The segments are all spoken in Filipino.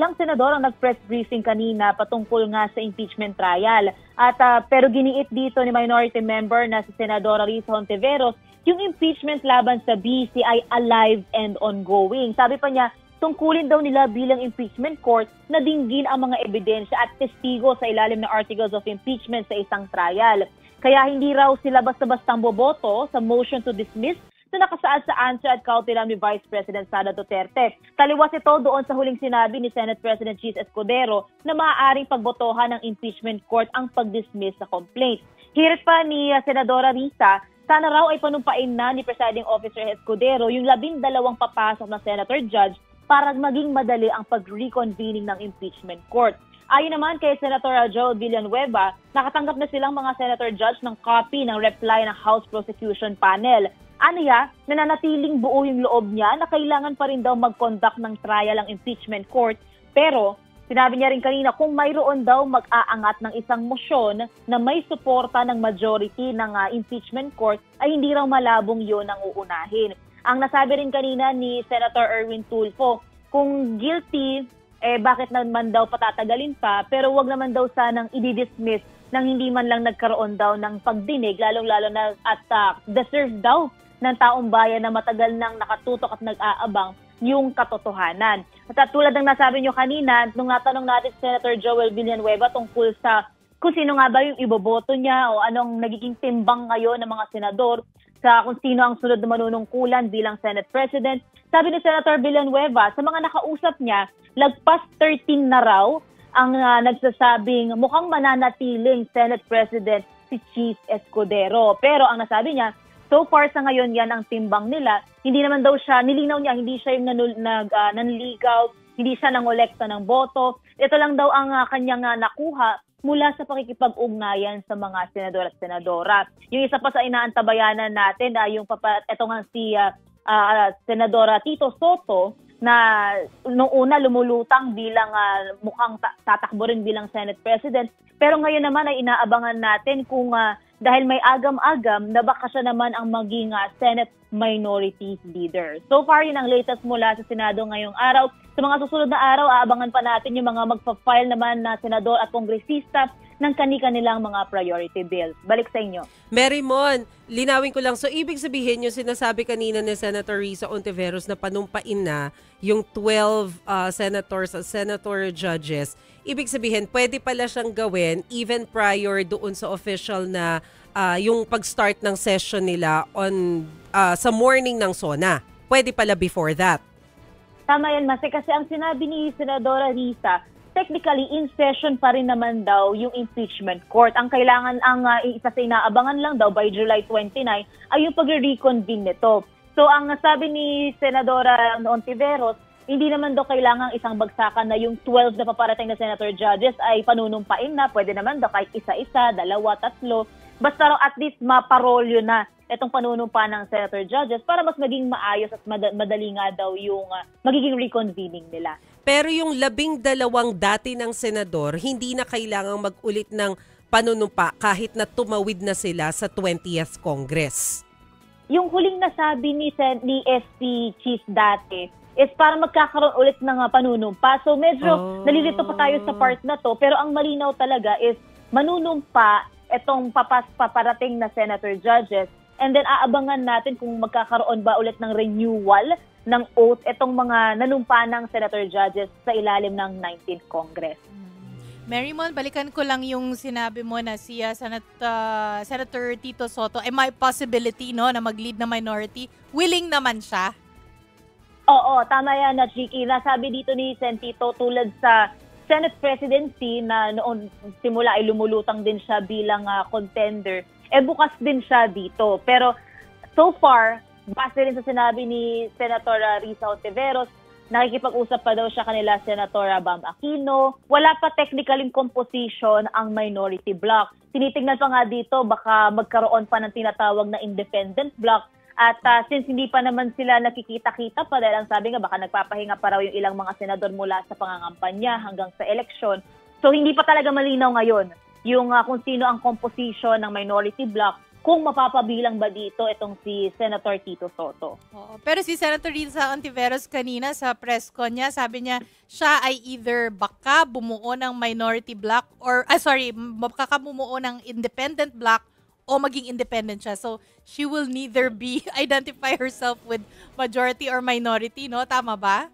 ilang senador ang nag-press briefing kanina patungkol nga sa impeachment trial. At pero giniit dito ni minority member na si Senadora Risa Hontiveros, yung impeachment laban sa BC ay alive and ongoing. Sabi pa niya, tungkulin daw nila bilang impeachment court na dinggin ang mga ebidensya at testigo sa ilalim ng articles of impeachment sa isang trial. Kaya hindi raw sila basta-bastang boboto sa motion to dismiss na nakasaad sa answer at kautulan ni Vice President Sara Duterte. Taliwas ito doon sa huling sinabi ni Senate President Chis Escudero na maaaring pagbotohan ng impeachment court ang pag-dismiss sa complaint. Hirit pa ni Senadora Risa, sana raw ay panumpain na ni Presiding Officer Escudero yung 12 papasok na senator judge para maging madali ang pag-reconvening ng impeachment court. Ayon naman kay Senator Joel Villanueva, nakatanggap na silang mga senator judge ng copy ng reply ng House Prosecution Panel. Aniya, nananatiling buo yung loob niya na kailangan pa rin daw mag-conduct ng trial ang impeachment court. Pero sinabi niya rin kanina kung mayroon daw mag-aangat ng isang motion na may suporta ng majority ng impeachment court ay hindi raw malabong yun ang uunahin. Ang nasabi rin kanina ni Senator Erwin Tulfo, kung guilty, bakit naman daw patatagalin pa, pero wag naman daw sanang i-dismiss nang hindi man lang nagkaroon daw ng pagdinig, lalong-lalo na at deserve daw ng taong bayan na matagal nang nakatutok at nag-aabang yung katotohanan. At tulad ng nasabi nyo kanina, nung natanong natin si Senator Joel Villanueva tungkol sa kung sino nga ba yung iboboto niya o anong nagiging timbang ngayon ng mga senador sa kung sino ang sunod na manunungkulan bilang Senate President, sabi ni Senator Villanueva, sa mga nakausap niya, lagpas 13 na raw ang nagsasabing mukhang mananatiling Senate President si Chis Escudero. Pero ang nasabi niya, so far sa ngayon yan ang timbang nila. Hindi naman daw siya, nilinaw niya, hindi siya yung nanligaw, hindi siya nangolekta ng boto. Ito lang daw ang kanyang nakuha mula sa pakikipag-ugnayan sa mga senador at senadora. Yung isa pa sa inaantabayanan natin, ito nga si Senadora Tito Soto, na noong una lumulutang bilang mukhang tatakbo rin bilang Senate President. Pero ngayon naman ay inaabangan natin kung dahil may agam-agam na baka siya naman ang maging Senate Minority Leader. So far, yun ang latest mula sa Senado ngayong araw. Sa mga susunod na araw, aabangan pa natin yung mga magpa-file naman na senador at kongresista ng kani-kanilang mga priority bills. Balik sa inyo. Mary Mon, linawin ko lang. So, ibig sabihin yung sinasabi kanina ni Senator Risa Hontiveros na panumpain na yung 12 senators at senator judges. Ibig sabihin, pwede pala siyang gawin even prior doon sa official na yung pag-start ng session nila on sa morning ng SONA. Pwede pala before that. Tama yan, Mase. Kasi ang sinabi ni Senadora Risa, technically, in session pa rin naman daw yung impeachment court. Ang kailangan, isa sa inaabangan lang daw by July 29 ay yung pag-reconvene nito. So, ang sabi ni Senadora Hontiveros, hindi naman daw kailangang isang bagsakan na yung 12 na paparating na senator judges ay panunumpain na. Pwede naman daw kahit isa-isa, dalawa, tatlo. Basta raw at least maparolyo na itong panunumpa ng senator judges para mas maging maayos at madali nga daw yung magiging reconvening nila. Pero yung 12 dati ng senador, hindi na kailangang mag-ulit ng panunumpa kahit na tumawid na sila sa 20th Congress. Yung huling nasabi ni SP Chis dati is para magkakaroon ulit ng panunumpa. So medyo nalilito pa tayo sa part na to, pero ang malinaw talaga is manunumpa itong paparating na senator judges. And then aabangan natin kung magkakaroon ba ulit ng renewal ng oath itong mga nanumpa ng senator judges sa ilalim ng 19th Congress. Mary Mon, balikan ko lang yung sinabi mo na si Senator Tito Soto, may possibility na mag-lead na minority. Willing naman siya? Oo, tama yan, Chiki. Nasabi dito ni Sen Tito, tulad sa Senate presidency na noon simula ay lumulutang din siya bilang contender, bukas din siya dito. Pero so far, base rin sa sinabi ni Senator Risa Hontiveros, nakikipag-usap pa daw siya kanila Senator Bam Aquino. Wala pa technical in composition ang minority bloc. Tinitingnan pa nga dito, baka magkaroon pa ng tinatawag na independent bloc. At since hindi pa naman sila nakikita-kita pa dahil ang sabi nga baka nagpapahinga pa raw yung ilang mga senador mula sa pangangampanya hanggang sa eleksyon. So hindi pa talaga malinaw ngayon yung kung sino ang composition ng minority bloc kung mapapabilang ba dito itong si Senator Tito Sotto. Oo. Pero si Senator Risa Hontiveros kanina sa press con niya, sabi niya siya ay either baka bumuo ng minority bloc or, baka bumuo ng independent bloc o maging independent siya. So, she will neither identify herself with majority or minority, no? Tama ba?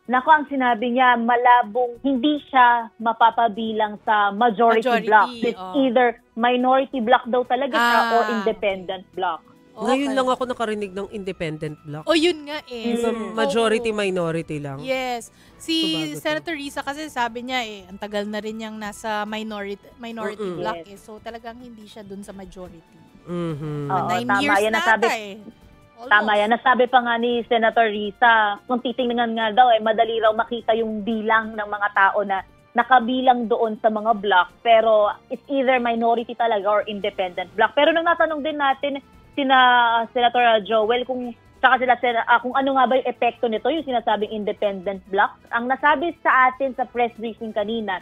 Nako, ang sinabi niya, malabong hindi siya mapapabilang sa majority block. It's either minority block daw talaga siya or independent block. Ngayon lang ako nakarinig ng independent block. O yun nga eh. Majority-minority lang. Yes. Si Senator Risa kasi sabi niya ang tagal na rin niyang nasa minority block So talagang hindi siya dun sa majority. 9 years yan na ata Almost. Tama yan. Nasabi pa nga ni Senator Risa, kung titingnan nga daw, madali raw makita yung bilang ng mga tao na nakabilang doon sa mga block. Pero it's either minority talaga or independent block. Pero nung natanong din natin Senator Joel kung ano nga ba yung epekto nito, yung sinasabing independent block. Ang nasabi sa atin sa press briefing kanina,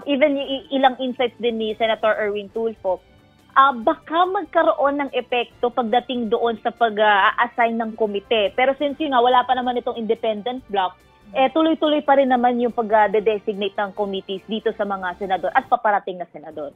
even ilang insights din ni Senator Erwin Tulfo, baka magkaroon ng epekto pagdating doon sa pag-assign ng komite. Pero since yun nga, wala pa naman itong independent block, tuloy-tuloy pa rin naman yung pag-designate ng committees dito sa mga senador at paparating na senador.